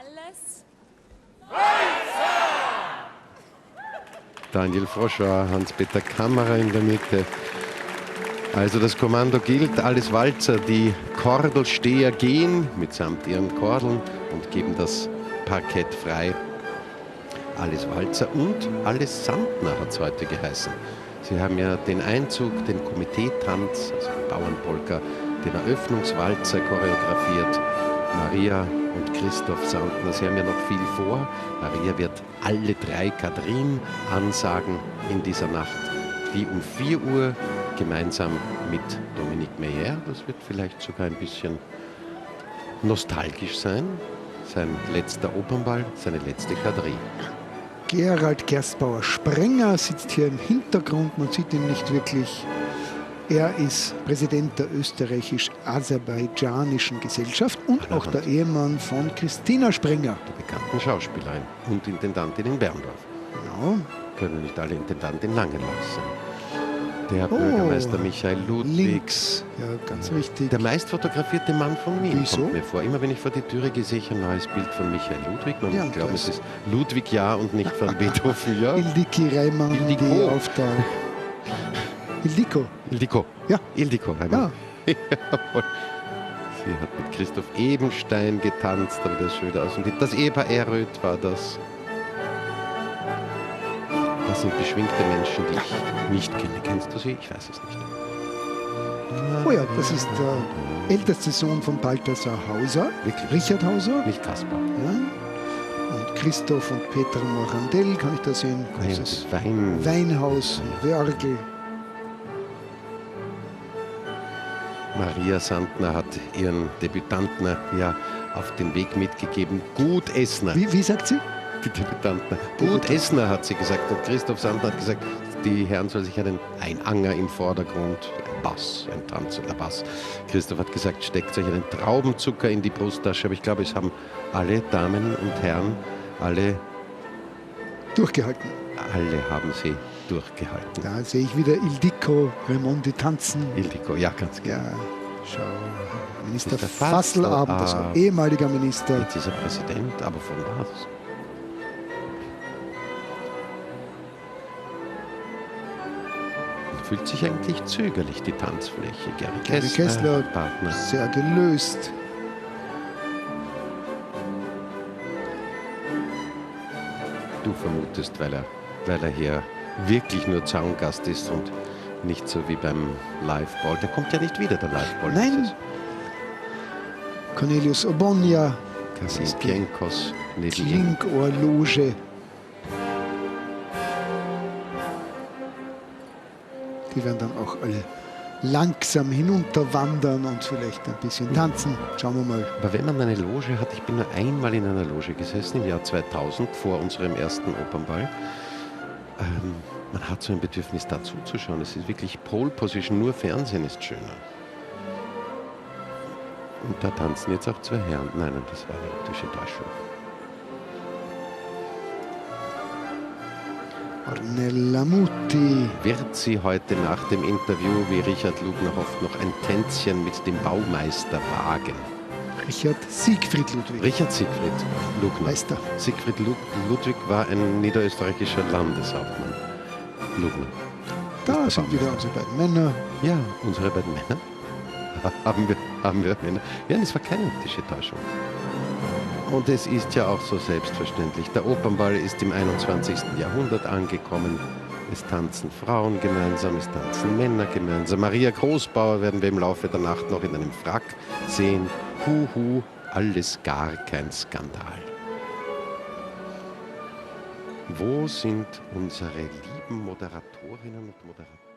Alles Daniel Froschauer, Hans-Peter Kammerer in der Mitte. Also das Kommando gilt, alles Walzer, die Kordelsteher gehen mitsamt ihren Kordeln und geben das Parkett frei. Alles Walzer und alles Sandner hat es heute geheißen. Sie haben ja den Einzug, den Komiteetanz, also die Bauernpolka, den Eröffnungswalzer choreografiert. Maria und Christoph Sandner, sie haben ja noch viel vor. Maria wird alle 3 Quadrilles ansagen in dieser Nacht, die um 4 Uhr gemeinsam mit Dominique Meyer, das wird vielleicht sogar ein bisschen nostalgisch sein, sein letzter Opernball, seine letzte Quadrille. Gerald Gerstbauer-Sprenger sitzt hier im Hintergrund, man sieht ihn nicht wirklich. Er ist Präsident der österreichisch-aserbaidschanischen Gesellschaft und auch der Ehemann von Christina Sprenger. Der bekannten Schauspielerin und Intendantin in Berndorf. Genau. Können nicht alle Intendanten in Langenlaus sein. Der Bürgermeister Michael Ludwig. Links, ja, ganz wichtig. Der meistfotografierte Mann von Wien. Wieso? Kommt mir vor. Immer wenn ich vor die Türe gehe, sehe ich ein neues Bild von Michael Ludwig. Man Ja, muss glauben, das- es ist Ludwig ja und nicht von Beethoven ja. Ildiko Reimann, die Ildiko. auf der... Ildiko, Ildiko. Ja. Ildiko. ja. Jawohl. Sie hat mit Christoph Ebenstein getanzt, aber das schön aus. Und das Ehepaar Erröth war das. Das sind beschwingte Menschen, die ich nicht kenne. Kennst du sie? Ich weiß es nicht. Oh ja, das ist der älteste Sohn von Balthasar Hauser, Wirklich? Richard Hauser. Nicht Kaspar. Ja. Und Christoph und Peter Morandell, kann ich da sehen. Ah ja, Großes das Wein. Weinhaus, Wörgl. Maria Sandner hat ihren Debütanten ja auf den Weg mitgegeben. Gut Essner. Wie sagt sie? Die Debütanten. Gut Essner, hat sie gesagt. Und Christoph Sandner hat gesagt, die Herren sollen sich ein Anger im Vordergrund, ein Bass, ein tanzender Bass. Christoph hat gesagt, steckt euch einen Traubenzucker in die Brusttasche. Aber ich glaube, es haben alle Damen und Herren, alle Durchgehalten. haben sie durchgehalten. Da sehe ich wieder Ildiko Raimondi tanzen. Ildiko, ja, ganz genau. Ja, schau. Minister Minister Fasselabend, also Fasselabend. ehemaliger Minister. Jetzt ist er Präsident, aber von was? Und fühlt sich eigentlich zögerlich, die Tanzfläche. Gary Kessler, Partner. sehr gelöst. Du vermutest, weil er hier wirklich nur Zaungast ist und nicht so wie beim Liveball. Der kommt ja nicht wieder, der Liveball. Nein. Cornelius Obonia, Kasim Pienkos, neben ihm. Klingohrloge. Die werden dann auch alle langsam hinunterwandern und vielleicht ein bisschen tanzen. Schauen wir mal. Aber wenn man eine Loge hat, ich bin nur einmal in einer Loge gesessen, im Jahr 2000, vor unserem ersten Opernball. Man hat so ein Bedürfnis, da zuzuschauen. Es ist wirklich Pole Position, nur Fernsehen ist schöner. Und da tanzen jetzt auch 2 Herren. Nein, das war eine optische Täuschung. Ornella Muti. Wird sie heute nach dem Interview, wie Richard Lugner hofft, noch ein Tänzchen mit dem Baumeister wagen? Richard Siegfried Ludwig. Richard Siegfried Lugner. Meister. Siegfried Ludwig war ein niederösterreichischer Landeshauptmann. Lugner. Da sind wieder unsere beiden Männer. Ja, unsere beiden Männer. haben wir Männer. Ja, das war keine optische Täuschung. Und es ist ja auch so selbstverständlich. Der Opernball ist im 21. Jahrhundert angekommen. Es tanzen Frauen gemeinsam, es tanzen Männer gemeinsam. Maria Großbauer werden wir im Laufe der Nacht noch in einem Frack sehen. Huhu, alles gar kein Skandal. Wo sind unsere lieben Moderatorinnen und Moderatoren?